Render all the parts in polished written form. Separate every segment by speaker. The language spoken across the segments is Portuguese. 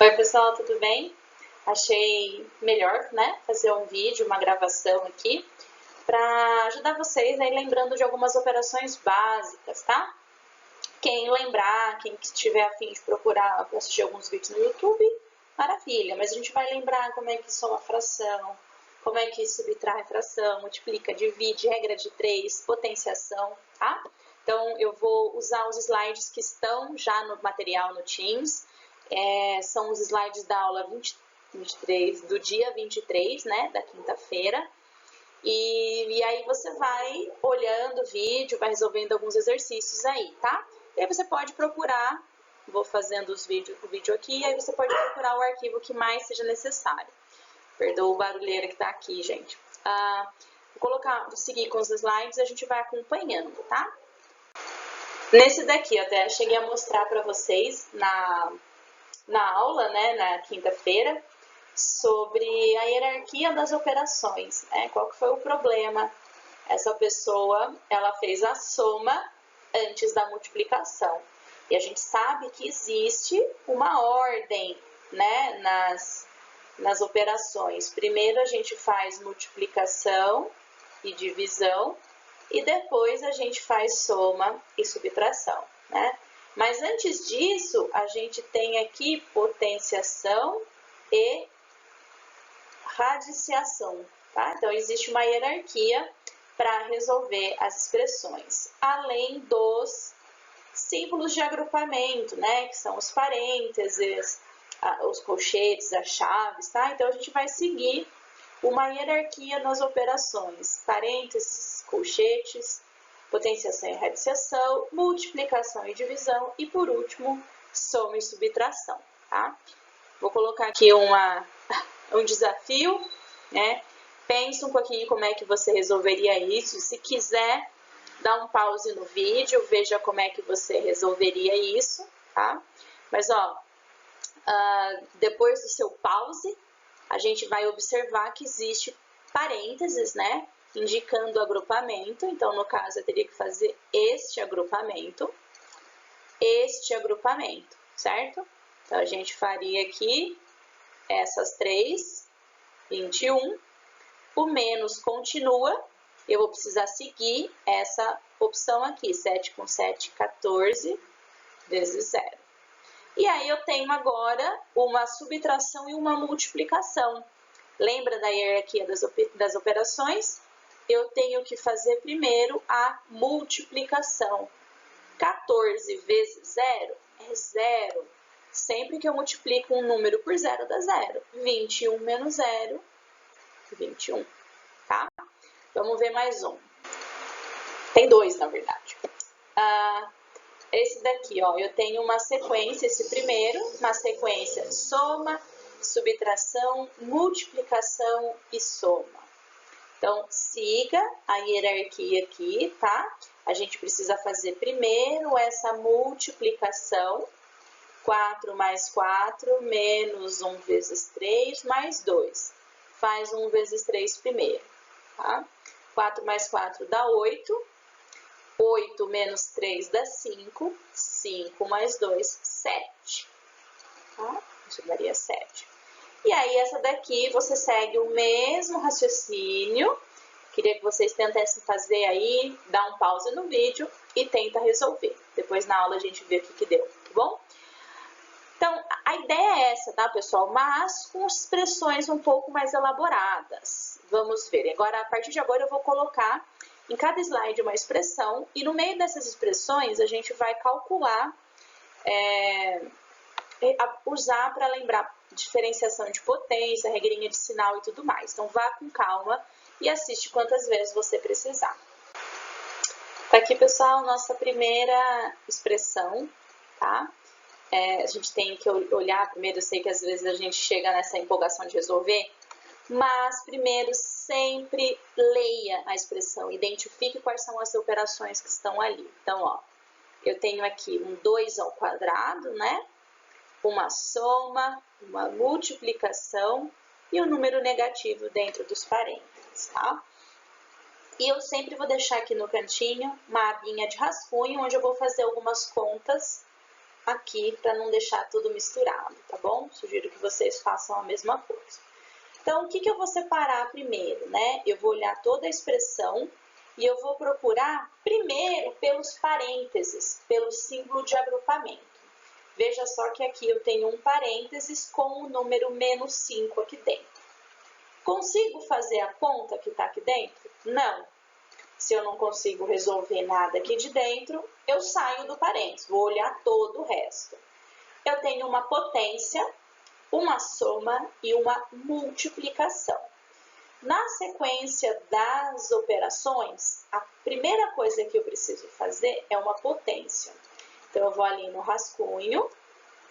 Speaker 1: Oi pessoal, tudo bem? Achei melhor, né, fazer um vídeo, uma gravação aqui, para ajudar vocês aí lembrando de algumas operações básicas, tá? Quem lembrar, quem tiver a fim de procurar assistir alguns vídeos no YouTube, maravilha, mas a gente vai lembrar como é que soma a fração, como é que subtrai a fração, multiplica, divide, regra de 3, potenciação, tá? Então eu vou usar os slides que estão já no material no Teams, são os slides da aula 23, do dia 23, né, da quinta-feira. E aí você vai olhando o vídeo, vai resolvendo alguns exercícios aí, tá? E aí você pode procurar, vou fazendo o vídeo aqui, e aí você pode procurar o arquivo que mais seja necessário. Perdoa o barulheiro que tá aqui, gente. Vou seguir com os slides e a gente vai acompanhando, tá? Nesse daqui, eu até cheguei a mostrar para vocês na aula, né, na quinta-feira, sobre a hierarquia das operações, né? Qual que foi o problema? Essa pessoa, ela fez a soma antes da multiplicação. E a gente sabe que existe uma ordem, né, nas operações. Primeiro a gente faz multiplicação e divisão, e depois a gente faz soma e subtração, né? Mas antes disso, a gente tem aqui potenciação e radiciação, tá? Então, existe uma hierarquia para resolver as expressões, além dos símbolos de agrupamento, né? Que são os parênteses, os colchetes, as chaves, tá? Então, a gente vai seguir uma hierarquia nas operações, parênteses, colchetes, potenciação e radiciação, multiplicação e divisão e, por último, soma e subtração, tá? Vou colocar aqui um desafio, né? Pensa um pouquinho como é que você resolveria isso. Se quiser, dá um pause no vídeo, veja como é que você resolveria isso, tá? Mas, ó, depois do seu pause, a gente vai observar que existe parênteses, né? Indicando o agrupamento. Então, no caso, eu teria que fazer este agrupamento, certo? Então, a gente faria aqui essas três, 21. O menos continua, eu vou precisar seguir essa opção aqui, 7 com 7, 14, vezes 0. E aí eu tenho agora uma subtração e uma multiplicação. Lembra da hierarquia das operações? Eu tenho que fazer primeiro a multiplicação. 14 vezes 0 é 0. Sempre que eu multiplico um número por 0, dá 0. 21 menos 0, 21, tá? Vamos ver mais um. Tem dois, na verdade. Esse daqui, ó, eu tenho uma sequência, esse primeiro, uma sequência soma, subtração, multiplicação e soma. Então, siga a hierarquia aqui, tá? A gente precisa fazer primeiro essa multiplicação. 4 mais 4, menos 1 vezes 3, mais 2. Faz 1 vezes 3 primeiro, tá? 4 mais 4 dá 8. 8 menos 3 dá 5. 5 mais 2, 7. Tá? Isso daria 7. E aí, essa daqui, você segue o mesmo raciocínio. Queria que vocês tentassem fazer aí, dar um pause no vídeo e tenta resolver. Depois, na aula, a gente vê o que deu, tá bom? Então, a ideia é essa, tá, pessoal? Mas com expressões um pouco mais elaboradas. Vamos ver. Agora, a partir de agora, eu vou colocar em cada slide uma expressão e no meio dessas expressões a gente vai calcular, usar para lembrar diferenciação de potência, regrinha de sinal e tudo mais. Então, vá com calma e assiste quantas vezes você precisar. Tá aqui, pessoal, nossa primeira expressão, tá? A gente tem que olhar primeiro, eu sei que às vezes a gente chega nessa empolgação de resolver, mas primeiro sempre leia a expressão, identifique quais são as operações que estão ali. Então, ó, eu tenho aqui um 2 ao quadrado, né? Uma soma, uma multiplicação e um número negativo dentro dos parênteses, tá? E eu sempre vou deixar aqui no cantinho uma abinha de rascunho, onde eu vou fazer algumas contas aqui para não deixar tudo misturado, tá bom? Sugiro que vocês façam a mesma coisa. Então, o que eu vou separar primeiro, né? Eu vou olhar toda a expressão e eu vou procurar primeiro pelos parênteses, pelo símbolo de agrupamento. Veja só que aqui eu tenho um parênteses com o número menos 5 aqui dentro. Consigo fazer a conta que está aqui dentro? Não. Se eu não consigo resolver nada aqui de dentro, eu saio do parênteses, vou olhar todo o resto. Eu tenho uma potência, uma soma e uma multiplicação. Na sequência das operações, a primeira coisa que eu preciso fazer é uma potência. Então, eu vou ali no rascunho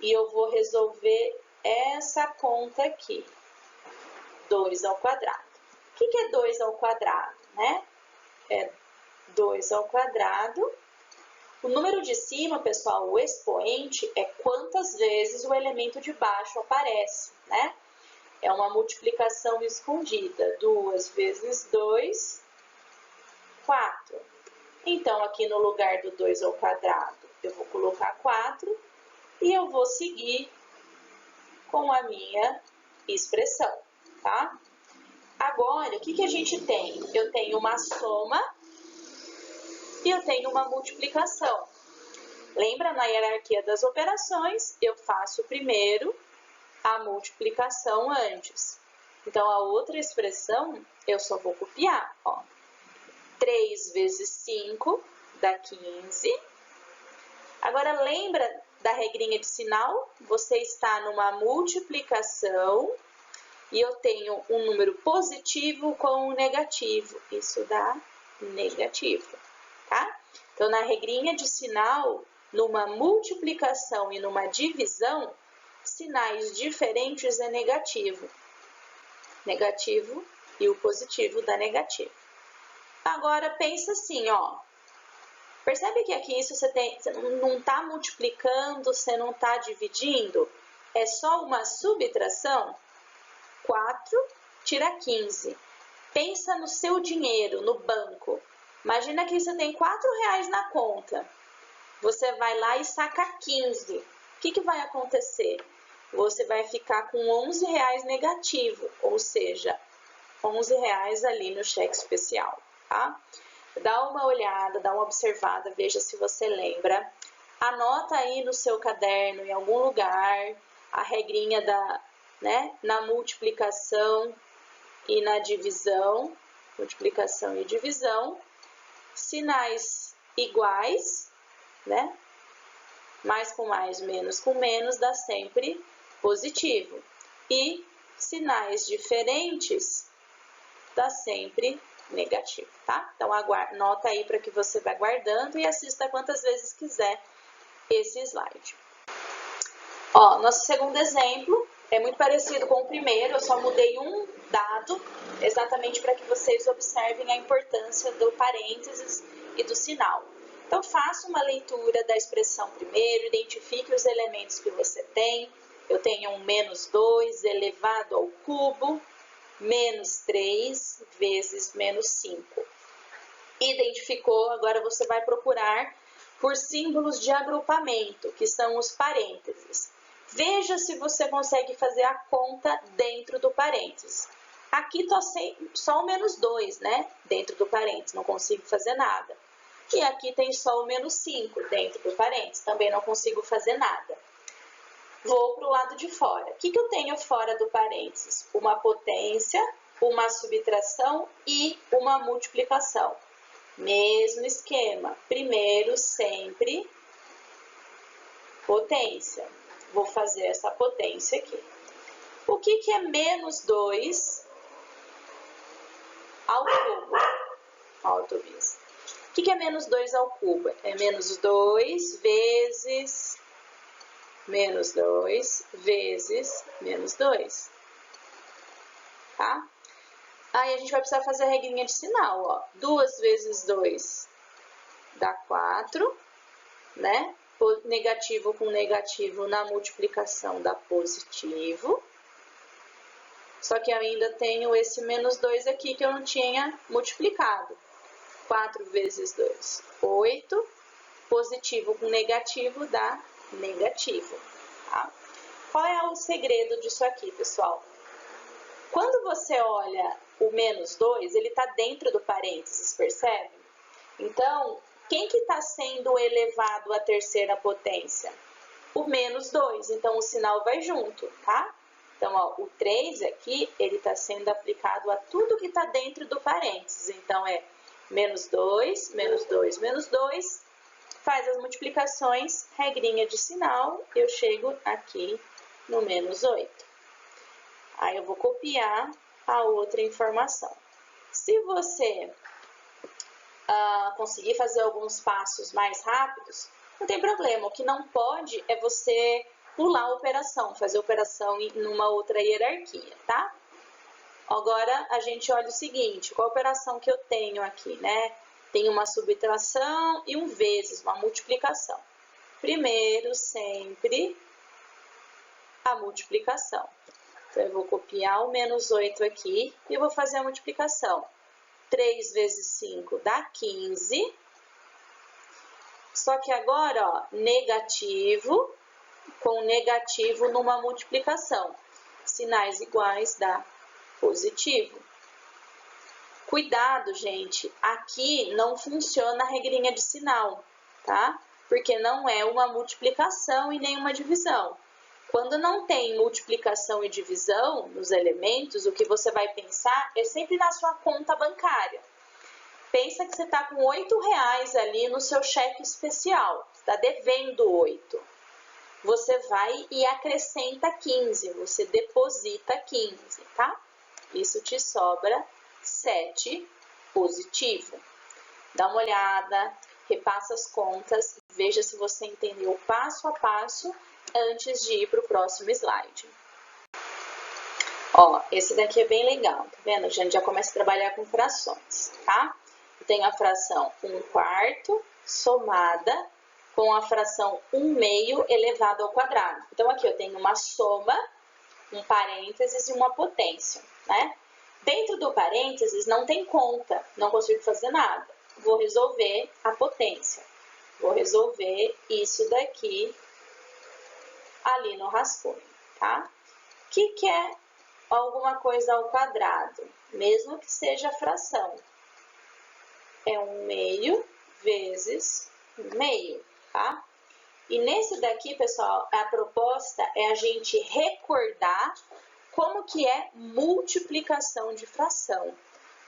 Speaker 1: e eu vou resolver essa conta aqui, 2 ao quadrado. O que é 2 ao quadrado, né? É 2 ao quadrado. O número de cima, pessoal, o expoente, é quantas vezes o elemento de baixo aparece, né? É uma multiplicação escondida. 2 vezes 2, 4. Então, aqui no lugar do 2 ao quadrado, eu vou colocar 4 e eu vou seguir com a minha expressão, tá? Agora, o que a gente tem? Eu tenho uma soma e eu tenho uma multiplicação. Lembra, na hierarquia das operações, eu faço primeiro a multiplicação antes. Então, a outra expressão, eu só vou copiar, ó. 3 vezes 5 dá 15. Agora, lembra da regrinha de sinal? Você está numa multiplicação e eu tenho um número positivo com um negativo. Isso dá negativo, tá? Então, na regrinha de sinal, numa multiplicação e numa divisão, sinais diferentes é negativo. Negativo e o positivo dá negativo. Agora, pensa assim, ó. Percebe que aqui isso você não está multiplicando, você não está dividindo? É só uma subtração? 4 tira 15. Pensa no seu dinheiro, no banco. Imagina que você tem R$4 na conta. Você vai lá e saca 15. O que vai acontecer? Você vai ficar com R$11 negativo, ou seja, R$11 ali no cheque especial, tá? Dá uma olhada, dá uma observada, veja se você lembra. Anota aí no seu caderno, em algum lugar, a regrinha na multiplicação e na divisão. Multiplicação e divisão. Sinais iguais, né? Mais com mais, menos com menos, dá sempre positivo. E sinais diferentes, dá sempre negativo, tá? Então, anota aí para que você vá guardando e assista quantas vezes quiser esse slide. Ó, nosso segundo exemplo é muito parecido com o primeiro, eu só mudei um dado, exatamente para que vocês observem a importância do parênteses e do sinal. Então, faça uma leitura da expressão primeiro, identifique os elementos que você tem. Eu tenho um menos 2 elevado ao cubo, menos 3 vezes menos 5. Identificou, agora você vai procurar por símbolos de agrupamento, que são os parênteses. Veja se você consegue fazer a conta dentro do parênteses. Aqui tô só o menos 2, né? Dentro do parênteses, não consigo fazer nada. E aqui tem só o menos 5 dentro do parênteses, também não consigo fazer nada. Vou para o lado de fora. O que eu tenho fora do parênteses? Uma potência, uma subtração e uma multiplicação. Mesmo esquema. Primeiro, sempre, potência. Vou fazer essa potência aqui. O que é menos 2 ao cubo? Autovisa. O que é menos 2 ao cubo? É menos 2 vezes menos 2 vezes menos 2. Tá? Aí a gente vai precisar fazer a regrinha de sinal, ó. 2 vezes 2 dá 4, né? Negativo com negativo na multiplicação dá positivo. Só que eu ainda tenho esse menos 2 aqui que eu não tinha multiplicado. 4 vezes 2, 8. Positivo com negativo dá negativo, tá? Qual é o segredo disso aqui, pessoal? Quando você olha o menos 2, ele está dentro do parênteses, percebe? Então, quem que está sendo elevado à terceira potência? O menos 2, então o sinal vai junto, tá? Então, ó, o 3 aqui, ele está sendo aplicado a tudo que está dentro do parênteses. Então, é menos 2, menos 2, menos 2, faz as multiplicações, regrinha de sinal, eu chego aqui no menos 8. Aí eu vou copiar a outra informação. Se você conseguir fazer alguns passos mais rápidos, não tem problema. O que não pode é você pular a operação, fazer a operação em uma outra hierarquia, tá? Agora a gente olha o seguinte, qual a operação que eu tenho aqui, né? Tem uma subtração e um vezes, uma multiplicação. Primeiro, sempre, a multiplicação. Então, eu vou copiar o menos 8 aqui e eu vou fazer a multiplicação. 3 vezes 5 dá 15. Só que agora, ó, negativo com negativo numa multiplicação. Sinais iguais dá positivo. Cuidado, gente, aqui não funciona a regrinha de sinal, tá? Porque não é uma multiplicação e nem uma divisão. Quando não tem multiplicação e divisão nos elementos, o que você vai pensar é sempre na sua conta bancária. Pensa que você está com R$8 ali no seu cheque especial, está devendo 8. Você vai e acrescenta 15, você deposita 15, tá? Isso te sobra 7 positivo. Dá uma olhada, repassa as contas, veja se você entendeu passo a passo antes de ir para o próximo slide. Ó, esse daqui é bem legal, tá vendo? A gente já começa a trabalhar com frações, tá? Eu tenho a fração 1/4 somada com a fração 1/2 elevado ao quadrado. Então, aqui eu tenho uma soma, um parênteses e uma potência, né? Dentro do parênteses não tem conta, não consigo fazer nada. Vou resolver a potência. Vou resolver isso daqui ali no rascunho, tá? O que é alguma coisa ao quadrado? Mesmo que seja fração. É 1/2 vezes 1/2, tá? E nesse daqui, pessoal, a proposta é a gente recordar como que é multiplicação de fração,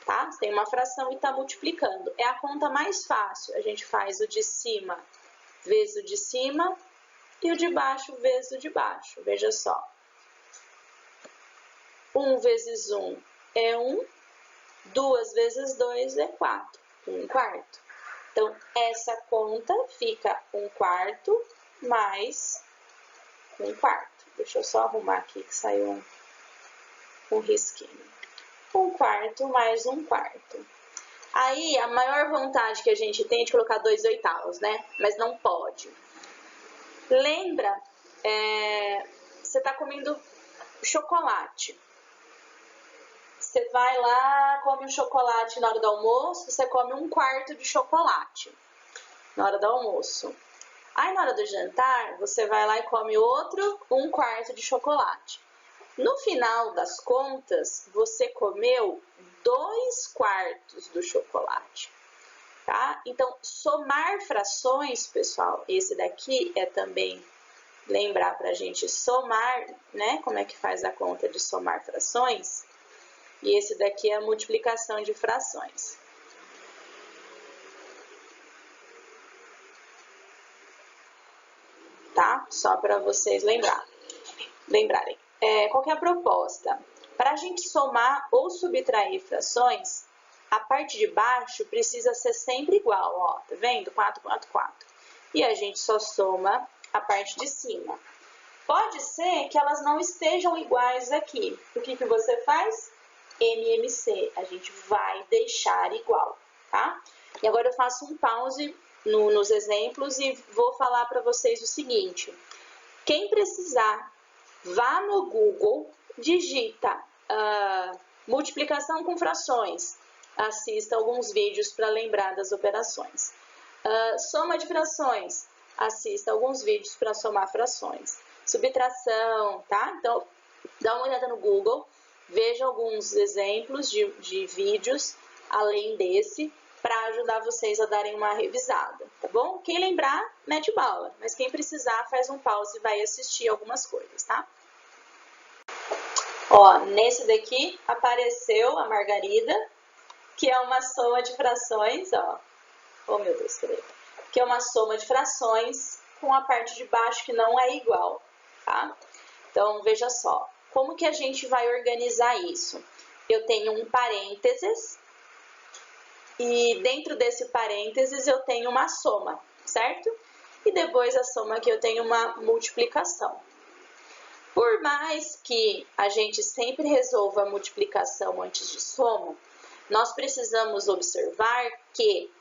Speaker 1: tá? Você tem uma fração e está multiplicando. É a conta mais fácil. A gente faz o de cima vezes o de cima e o de baixo vezes o de baixo. Veja só. 1 vezes 1 é 1, 2 vezes 2 é 4, 1/4. Então, essa conta fica 1/4 mais 1/4. Deixa eu só arrumar aqui que saiu um risquinho. 1/4 mais 1/4. Aí, a maior vantagem que a gente tem é de colocar 2/8, né? Mas não pode. Lembra, você está comendo chocolate. Você vai lá, come um chocolate na hora do almoço, você come 1/4 de chocolate na hora do almoço. Aí, na hora do jantar, você vai lá e come outro 1/4 de chocolate. No final das contas, você comeu 2/4 do chocolate, tá? Então, somar frações, pessoal, esse daqui é também lembrar pra gente somar, né? Como é que faz a conta de somar frações? E esse daqui é a multiplicação de frações. Tá? Só para vocês lembrarem. Qual que é a proposta? Para a gente somar ou subtrair frações, a parte de baixo precisa ser sempre igual, ó, tá vendo? 4, 4, 4. E a gente só soma a parte de cima. Pode ser que elas não estejam iguais aqui. O que você faz? MMC, a gente vai deixar igual, tá? E agora eu faço um pause nos exemplos e vou falar para vocês o seguinte. Quem precisar, vá no Google, digita multiplicação com frações, assista alguns vídeos para lembrar das operações. Soma de frações, assista alguns vídeos para somar frações. Subtração, tá? Então, dá uma olhada no Google, veja alguns exemplos de vídeos além desse, para ajudar vocês a darem uma revisada, tá bom? Quem lembrar, mete bala, mas quem precisar, faz um pause e vai assistir algumas coisas, tá? Ó, nesse daqui apareceu a margarida, que é uma soma de frações, ó. Oh, meu Deus, peraí. Que é uma soma de frações com a parte de baixo que não é igual, tá? Então, veja só, como que a gente vai organizar isso? Eu tenho um parênteses, e dentro desse parênteses eu tenho uma soma, certo? E depois a soma aqui eu tenho uma multiplicação. Por mais que a gente sempre resolva a multiplicação antes de soma, nós precisamos observar que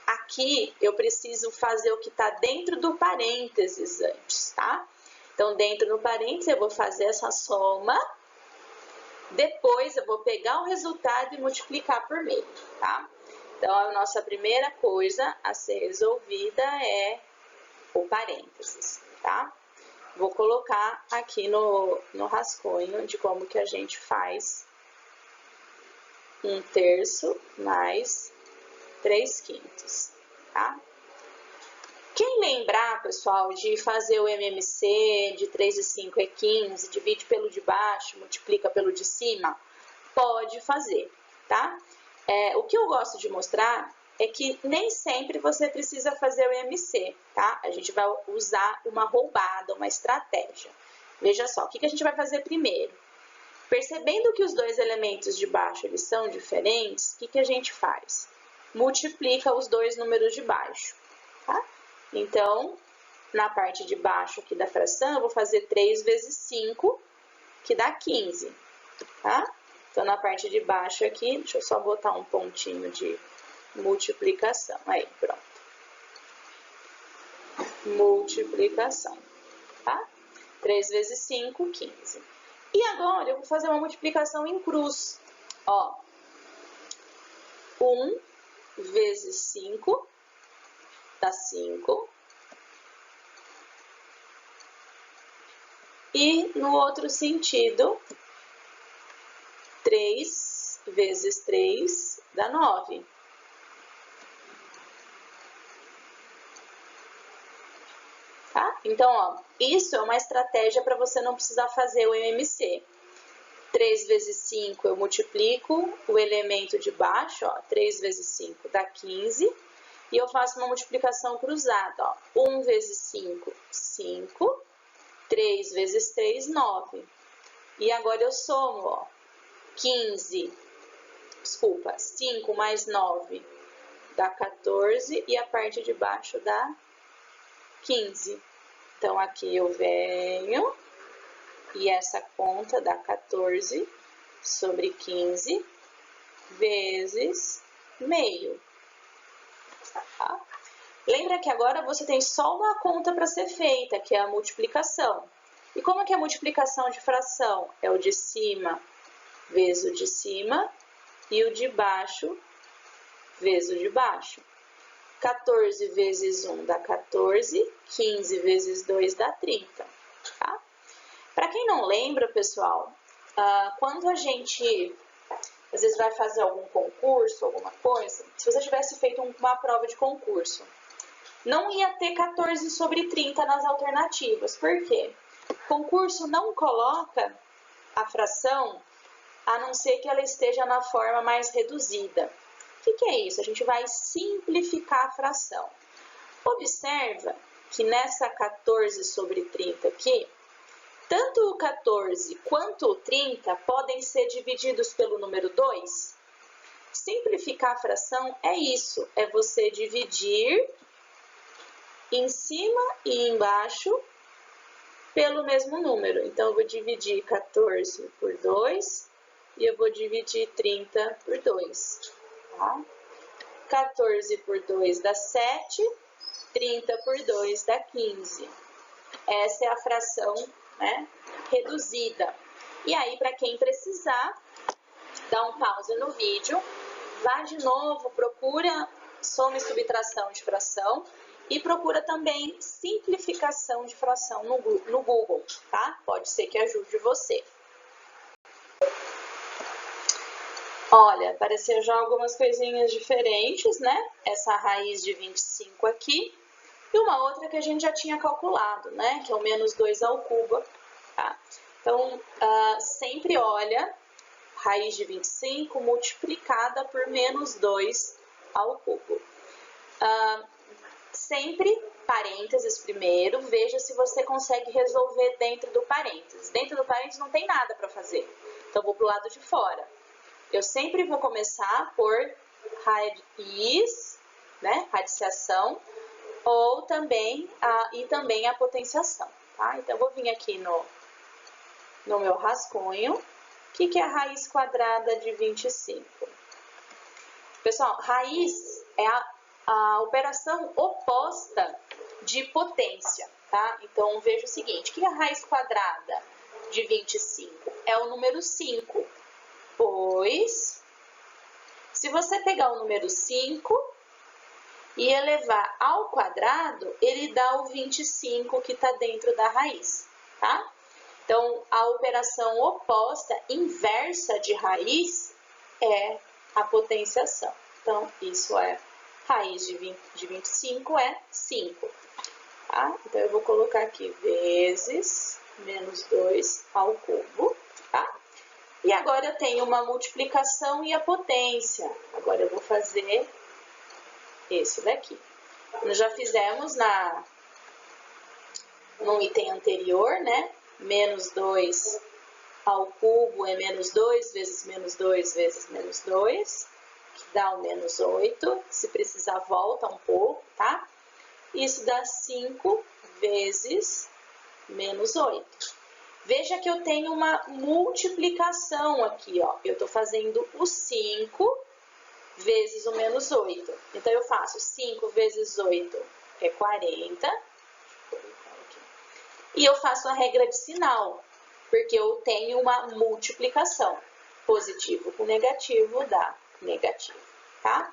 Speaker 1: aqui eu preciso fazer o que está dentro do parênteses antes, tá? Então, dentro do parênteses eu vou fazer essa soma, depois eu vou pegar o resultado e multiplicar por meio, tá? Então, a nossa primeira coisa a ser resolvida é o parênteses, tá? Vou colocar aqui no rascunho de como que a gente faz 1/3 mais 3/5, tá? Quem lembrar, pessoal, de fazer o MMC de 3 e 5 é 15, divide pelo de baixo, multiplica pelo de cima, pode fazer, tá? O que eu gosto de mostrar é que nem sempre você precisa fazer o MMC, tá? A gente vai usar uma roubada, uma estratégia. Veja só, o que a gente vai fazer primeiro? Percebendo que os dois elementos de baixo eles são diferentes, o que a gente faz? Multiplica os dois números de baixo, tá? Então, na parte de baixo aqui da fração, eu vou fazer 3 vezes 5, que dá 15, tá? Então, na parte de baixo aqui, deixa eu só botar um pontinho de multiplicação. Aí, pronto. Multiplicação, tá? 3 vezes 5, 15. E agora, eu vou fazer uma multiplicação em cruz. Ó, 1 vezes 5 dá 5. E no outro sentido, 3 vezes 3 dá 9. Tá? Então, ó, isso é uma estratégia para você não precisar fazer o MMC. 3 vezes 5 eu multiplico o elemento de baixo, ó, 3 vezes 5 dá 15. E eu faço uma multiplicação cruzada, ó, 1 vezes 5, 5, 3 vezes 3, 9. E agora eu somo, ó, 5 mais 9 dá 14 e a parte de baixo dá 15. Então, aqui eu venho e essa conta dá 14 sobre 15 vezes meio. Tá? Lembra que agora você tem só uma conta para ser feita, que é a multiplicação. E como que é a multiplicação de fração? É o de cima vezes o de cima e o de baixo vezes o de baixo. 14 vezes 1 dá 14, 15 vezes 2 dá 30. Tá? Para quem não lembra, pessoal, quando a gente às vezes vai fazer algum concurso, alguma coisa, se você tivesse feito uma prova de concurso, não ia ter 14 sobre 30 nas alternativas. Por quê? O concurso não coloca a fração, a não ser que ela esteja na forma mais reduzida. O que é isso? A gente vai simplificar a fração. Observa que nessa 14 sobre 30 aqui, tanto o 14 quanto o 30 podem ser divididos pelo número 2. Simplificar a fração é isso, é você dividir em cima e embaixo pelo mesmo número. Então, eu vou dividir 14 por 2 e eu vou dividir 30 por 2. Tá? 14 por 2 dá 7, 30 por 2 dá 15. Essa é a fração, né, reduzida. E aí, para quem precisar, dá um pause no vídeo, vá de novo, procura soma e subtração de fração E procura também simplificação de fração no Google, tá? Pode ser que ajude você. Olha, apareceu já algumas coisinhas diferentes, né? Essa raiz de 25 aqui. E uma outra que a gente já tinha calculado, né? Que é o menos 2 ao cubo, tá? Então, sempre olha raiz de 25 multiplicada por menos 2 ao cubo. Sempre parênteses primeiro, veja se você consegue resolver dentro do parênteses. Dentro do parênteses não tem nada para fazer, então vou para o lado de fora. Eu sempre vou começar por raiz, né, radiciação, ou também a potenciação, tá? Então, eu vou vir aqui no meu rascunho. O que é a raiz quadrada de 25? Pessoal, raiz é a operação oposta de potência, tá? Então, veja o seguinte, o que é a raiz quadrada de 25? É o número 5, pois, se você pegar o número 5 e elevar ao quadrado, ele dá o 25 que está dentro da raiz, tá? Então, a operação oposta, inversa de raiz, é a potenciação. Então, isso é raiz de 25 é 5, tá? Então, eu vou colocar aqui vezes menos 2 ao cubo, tá? E agora eu tenho uma multiplicação e a potência. Agora eu vou fazer esse daqui. Nós já fizemos no item anterior, né? Menos 2 ao cubo é menos 2 vezes menos 2 vezes menos 2, que dá o menos 8. Se precisar, volta um pouco, tá? Isso dá 5 vezes menos 8. Veja que eu tenho uma multiplicação aqui, ó. Eu tô fazendo o 5 vezes o menos 8. Então, eu faço 5 vezes 8 é 40. E eu faço a regra de sinal, porque eu tenho uma multiplicação. Positivo com negativo dá negativo, tá?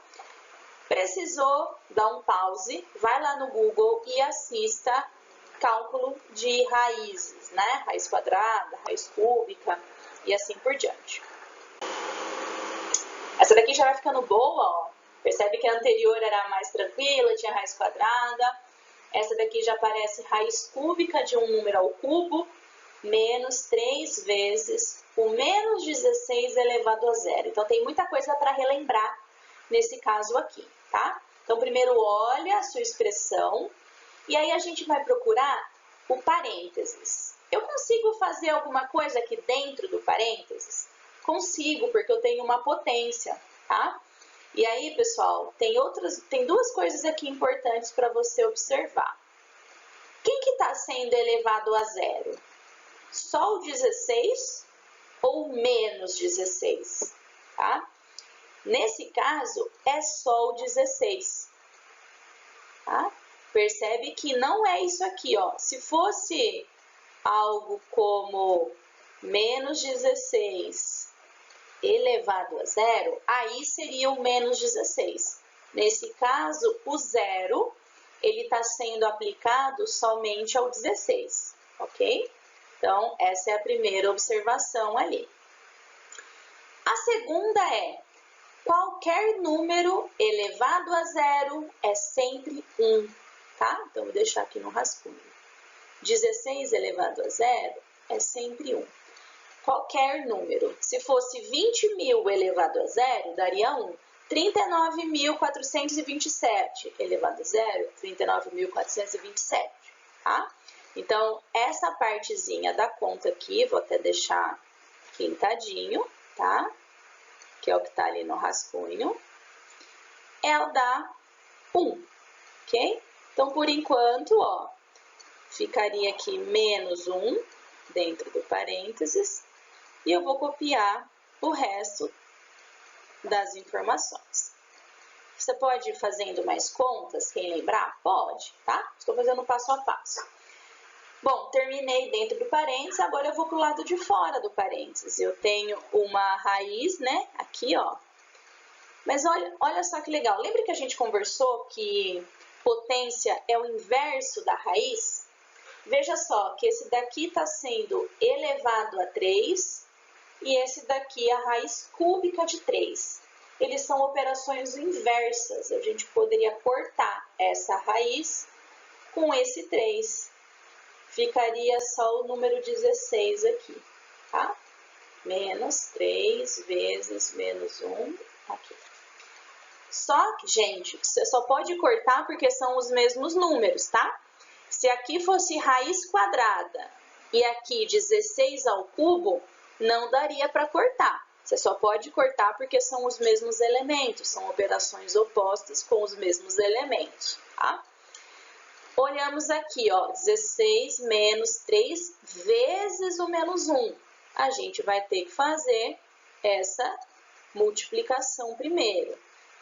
Speaker 1: Precisou dar um pause, vai lá no Google e assista cálculo de raízes, né? Raiz quadrada, raiz cúbica e assim por diante. Essa daqui já vai ficando boa, ó. Percebe que a anterior era mais tranquila, tinha raiz quadrada. Essa daqui já parece raiz cúbica de um número ao cubo, menos 3 vezes o menos 16 elevado a zero. Então, tem muita coisa para relembrar nesse caso aqui, tá? Então, primeiro olha a sua expressão e aí a gente vai procurar o parênteses. Eu consigo fazer alguma coisa aqui dentro do parênteses? Consigo, porque eu tenho uma potência, tá? E aí, pessoal, tem duas coisas aqui importantes para você observar. Quem que está sendo elevado a zero? Só o 16 ou menos 16, tá? Nesse caso, é só o 16, tá? Percebe que não é isso aqui, ó. Se fosse algo como menos 16 elevado a zero, aí seria o menos 16. Nesse caso, o zero, ele está sendo aplicado somente ao 16, ok? Então, essa é a primeira observação ali. A segunda é, qualquer número elevado a zero é sempre 1, tá? Então, vou deixar aqui no rascunho. 16 elevado a zero é sempre 1. Qualquer número. Se fosse 20.000 elevado a zero, daria 1. 39.427 elevado a zero, 39.427, tá? Então, essa partezinha da conta aqui, vou até deixar pintadinho, tá? Que é o que tá ali no rascunho. Ela dá 1, ok? Então, por enquanto, ó, ficaria aqui menos 1 dentro do parênteses. E eu vou copiar o resto das informações. Você pode ir fazendo mais contas, quem lembrar? Pode, tá? Estou fazendo passo a passo. Bom, terminei dentro do parênteses, agora eu vou para o lado de fora do parênteses. Eu tenho uma raiz, né? Aqui, ó. Mas olha só que legal. Lembra que a gente conversou que potência é o inverso da raiz? Veja só que esse daqui está sendo elevado a 3 e esse daqui é a raiz cúbica de 3. Eles são operações inversas. A gente poderia cortar essa raiz com esse 3. Ficaria só o número 16 aqui, tá? Menos 3 vezes menos 1 aqui. Só que, gente, você só pode cortar porque são os mesmos números, tá? Se aqui fosse raiz quadrada e aqui 16 ao cubo, não daria para cortar. Você só pode cortar porque são os mesmos elementos, são operações opostas com os mesmos elementos, tá? Olhamos aqui, ó, 16 menos 3 vezes o menos 1. A gente vai ter que fazer essa multiplicação primeiro.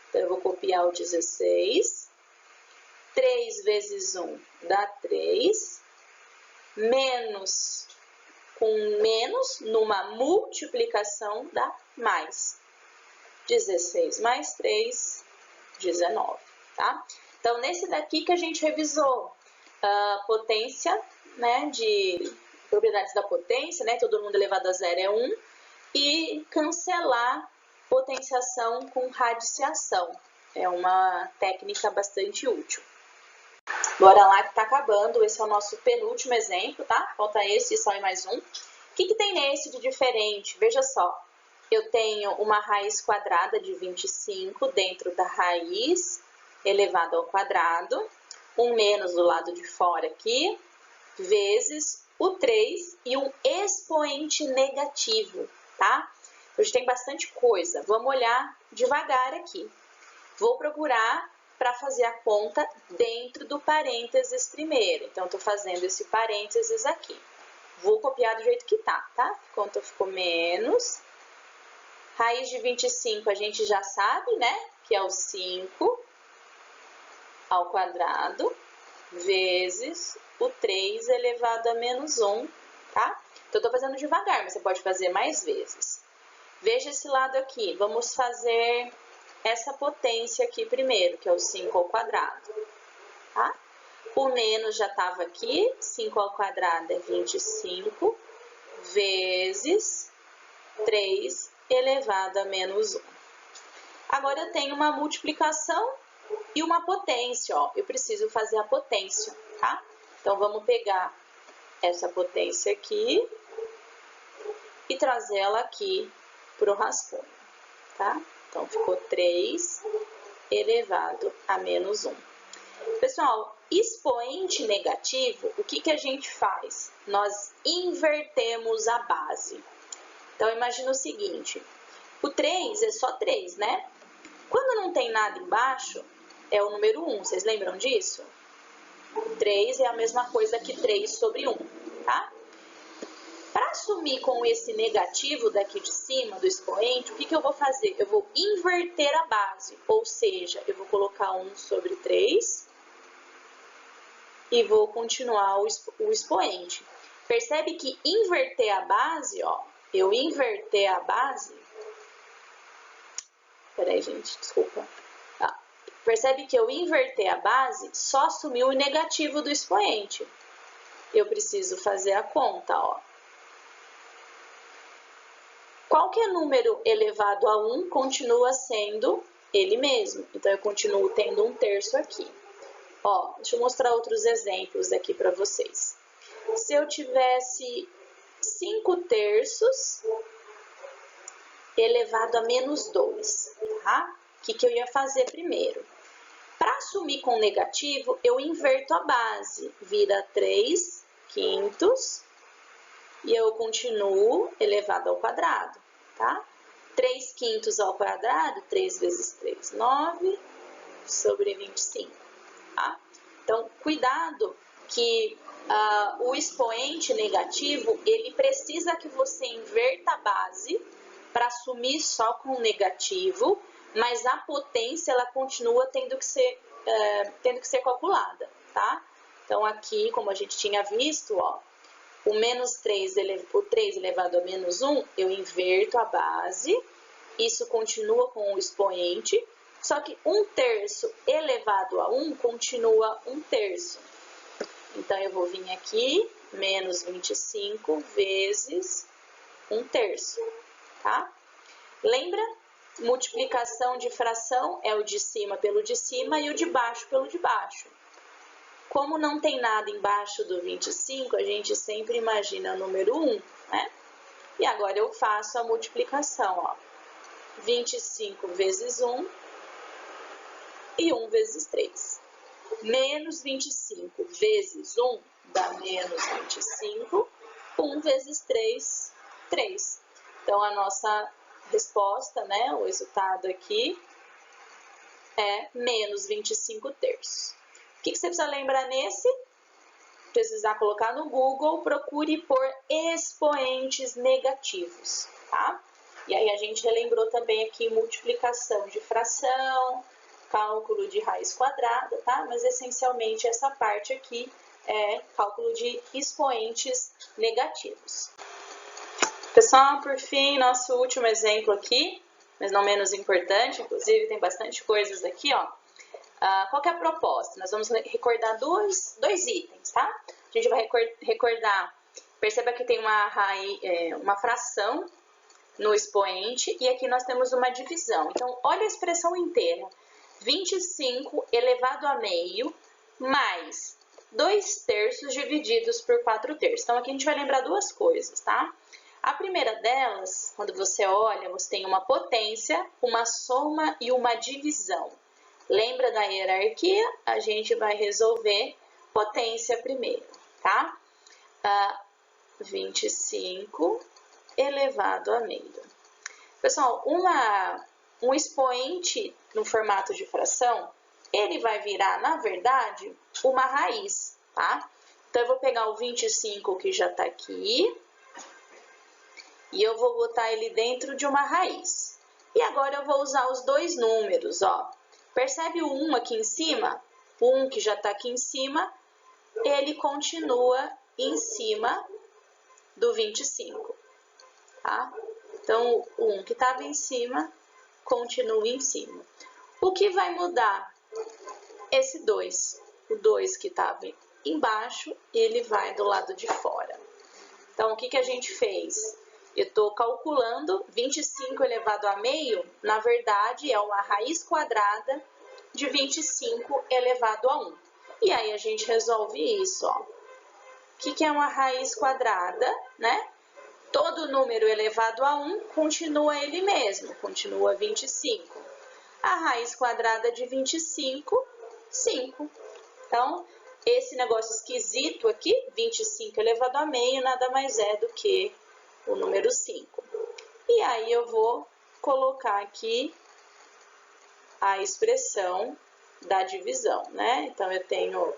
Speaker 1: Então, eu vou copiar o 16. 3 vezes 1 dá 3, menos com menos, numa multiplicação dá mais. 16 mais 3, 19, tá? Então, nesse daqui que a gente revisou a potência, né, de propriedades da potência, né, todo mundo elevado a zero é 1, e cancelar potenciação com radiciação. É uma técnica bastante útil. Bora lá que tá acabando, esse é o nosso penúltimo exemplo, tá? Falta esse e só mais um. O que tem nesse de diferente? Veja só, eu tenho uma raiz quadrada de 25 dentro da raiz elevado ao quadrado, um menos do lado de fora aqui, vezes o 3 e um expoente negativo, tá? Hoje tem bastante coisa, vamos olhar devagar aqui. Vou procurar para fazer a conta dentro do parênteses primeiro. Então, estou fazendo esse parênteses aqui. Vou copiar do jeito que tá, tá? A conta ficou menos. Raiz de 25 a gente já sabe, né? Que é o 5 ao quadrado vezes o 3 elevado a menos 1, tá? Então, estou fazendo devagar, mas você pode fazer mais vezes. Veja esse lado aqui. Vamos fazer essa potência aqui primeiro, que é o 5 ao quadrado, tá? O menos já estava aqui, 5 ao quadrado é 25, vezes 3 elevado a menos 1. Agora eu tenho uma multiplicação e uma potência, ó. Eu preciso fazer a potência, tá? Então, vamos pegar essa potência aqui e trazer ela aqui para o rascunho, tá? Então, ficou 3 elevado a menos 1. Pessoal, expoente negativo, o que a gente faz? Nós invertemos a base. Então, imagina o seguinte, o 3 é só 3, né? Quando não tem nada embaixo, é o número 1, vocês lembram disso? 3 é a mesma coisa que 3 sobre 1, tá? Para assumir com esse negativo daqui de cima do expoente, o que eu vou fazer? Eu vou inverter a base, ou seja, eu vou colocar 1 sobre 3 e vou continuar o expoente. Percebe que inverter a base, ó, eu inverter a base... Peraí, gente, desculpa. Tá. Percebe que eu inverter a base só assumiu o negativo do expoente. Eu preciso fazer a conta, ó. Qualquer número elevado a 1 continua sendo ele mesmo. Então, eu continuo tendo 1/3 aqui. Ó, deixa eu mostrar outros exemplos aqui para vocês. Se eu tivesse 5/3 elevado a menos 2, tá? O que eu ia fazer primeiro? Para assumir com negativo, eu inverto a base. Vira 3/5 e eu continuo elevado ao quadrado, tá? 3/5 ao quadrado, 3 vezes 3, 9, sobre 25, tá? Então, cuidado que o expoente negativo, ele precisa que você inverta a base para assumir só com negativo, mas a potência, ela continua tendo que ser calculada, tá? Então, aqui, como a gente tinha visto, ó, o 3 elevado a menos 1, eu inverto a base, isso continua com o expoente, Só que 1/3 elevado a 1 continua 1/3. Então, eu vou vir aqui, menos 25 vezes 1/3, tá? Lembra? Multiplicação de fração é o de cima pelo de cima e o de baixo pelo de baixo. Como não tem nada embaixo do 25, a gente sempre imagina o número 1, né? E agora eu faço a multiplicação, ó. 25 vezes 1 e 1 vezes 3. Menos 25 vezes 1 dá menos 25. 1 vezes 3, 3. Então, a nossa resposta, né, o resultado aqui é menos 25/3. O que você precisa lembrar nesse? Precisar colocar no Google, procure por expoentes negativos, tá? E aí a gente relembrou também aqui multiplicação de fração, cálculo de raiz quadrada, tá? Mas essencialmente essa parte aqui é cálculo de expoentes negativos. Pessoal, por fim, nosso último exemplo aqui, mas não menos importante, inclusive tem bastante coisas aqui, ó. Qual que é a proposta? Nós vamos recordar dois itens, tá? A gente vai recordar, perceba que tem uma fração no expoente e aqui nós temos uma divisão. Então, olha a expressão inteira. 25 elevado a meio mais 2/3 divididos por 4/3. Então, aqui a gente vai lembrar duas coisas, tá? A primeira delas, quando você olha, você tem uma potência, uma soma e uma divisão. Lembra da hierarquia? A gente vai resolver potência primeiro, tá? 25 elevado a meio. Pessoal, um expoente no formato de fração, ele vai virar, na verdade, uma raiz, tá? Então, eu vou pegar o 25 que já tá aqui e eu vou botar ele dentro de uma raiz. E agora eu vou usar os dois números, ó. Percebe o 1 aqui em cima? O 1 que já está aqui em cima, ele continua em cima do 25, tá? Então, o 1 que estava em cima, continua em cima. O que vai mudar? Esse 2. O 2 que estava embaixo, ele vai do lado de fora. Então, o que a gente fez? Eu estou calculando 25 elevado a meio, na verdade, é uma raiz quadrada de 25 elevado a 1. E aí, a gente resolve isso, ó. O que é uma raiz quadrada, né? Todo número elevado a 1 continua ele mesmo, continua 25. A raiz quadrada de 25, 5. Então, esse negócio esquisito aqui, 25 elevado a meio, nada mais é do que o número 5. E aí eu vou colocar aqui a expressão da divisão, né? Então, eu tenho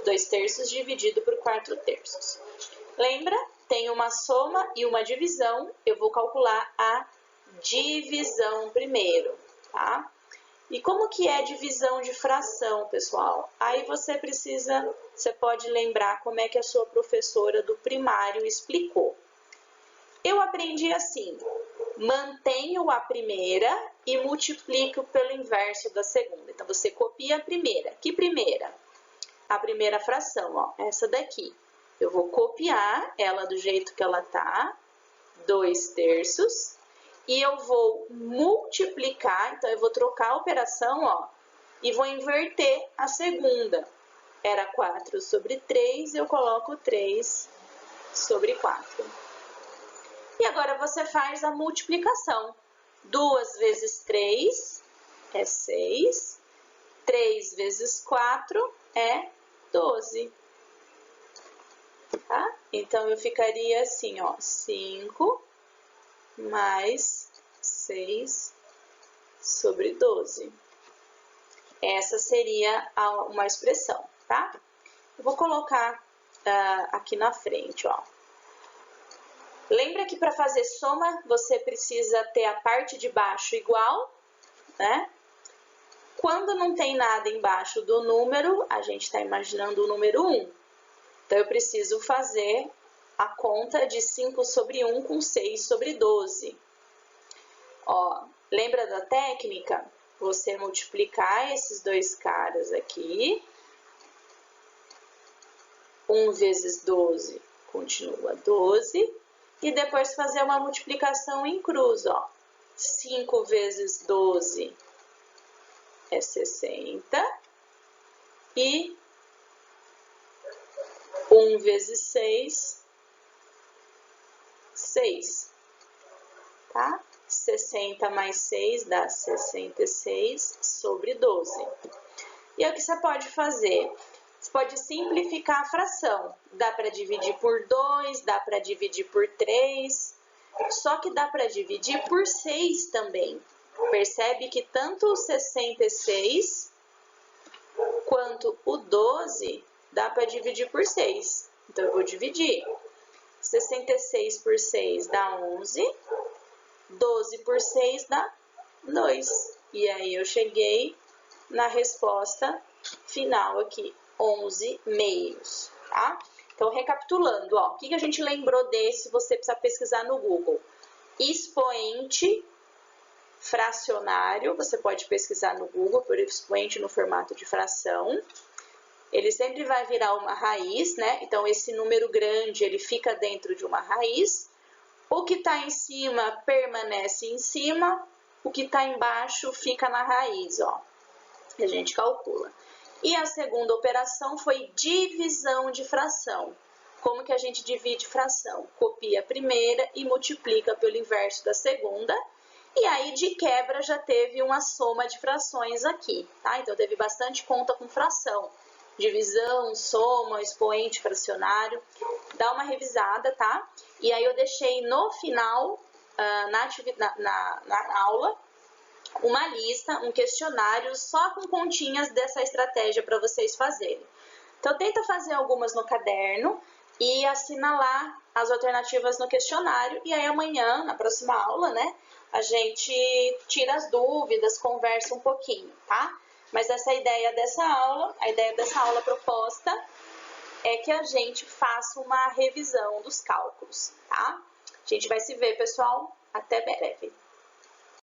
Speaker 1: 2/3 dividido por 4/3. Lembra? Tem uma soma e uma divisão. Eu vou calcular a divisão primeiro, tá? E como que é divisão de fração, pessoal? Aí você pode lembrar como é que a sua professora do primário explicou. Eu aprendi assim, mantenho a primeira e multiplico pelo inverso da segunda. Então, você copia a primeira. Que primeira? A primeira fração, ó, essa daqui. Eu vou copiar ela do jeito que ela tá, 2/3, e eu vou multiplicar, então eu vou trocar a operação, ó, e vou inverter a segunda. Era 4/3, eu coloco 3/4. E agora você faz a multiplicação. 2 vezes 3 é 6, 3 vezes 4 é 12. Tá? Então, eu ficaria assim, ó, 5 mais 6/12. Essa seria uma expressão, tá? Eu vou colocar aqui na frente, ó. Lembra que para fazer soma, você precisa ter a parte de baixo igual, né? Quando não tem nada embaixo do número, a gente está imaginando o número 1. Então, eu preciso fazer a conta de 5/1 com 6/12. Ó, lembra da técnica? você multiplicar esses dois caras aqui. 1 vezes 12 continua 12. E depois fazer uma multiplicação em cruz, ó. 5 vezes 12 é 60. E 1 vezes 6, 6. Tá? 60 mais 6 dá 66 sobre 12. E é o que você pode fazer? Você pode simplificar a fração. Dá para dividir por 2, dá para dividir por 3, só que dá para dividir por 6 também. Percebe que tanto o 66 quanto o 12 dá para dividir por 6. Então, eu vou dividir. 66 por 6 dá 11. 12 por 6 dá 2. E aí, eu cheguei na resposta final aqui, 11 meios, tá? Então, recapitulando, ó, o que a gente lembrou desse, você precisa pesquisar no Google. Expoente fracionário, você pode pesquisar no Google por expoente no formato de fração. Ele sempre vai virar uma raiz, né? Então, esse número grande, ele fica dentro de uma raiz. O que está em cima permanece em cima, o que está embaixo fica na raiz, ó. E a gente calcula. E a segunda operação foi divisão de fração. Como que a gente divide fração? Copia a primeira e multiplica pelo inverso da segunda. E aí, de quebra, já teve uma soma de frações aqui, tá? Então, teve bastante conta com fração. Divisão, soma, expoente fracionário. Dá uma revisada, tá? E aí, eu deixei no final, na aula, uma lista, um questionário só com continhas dessa estratégia para vocês fazerem. Então, tenta fazer algumas no caderno e assinalar as alternativas no questionário. E aí, amanhã, na próxima aula, né, a gente tira as dúvidas, conversa um pouquinho, tá? Mas essa ideia dessa aula, a ideia dessa aula proposta é que a gente faça uma revisão dos cálculos, tá? A gente vai se ver, pessoal. Até breve.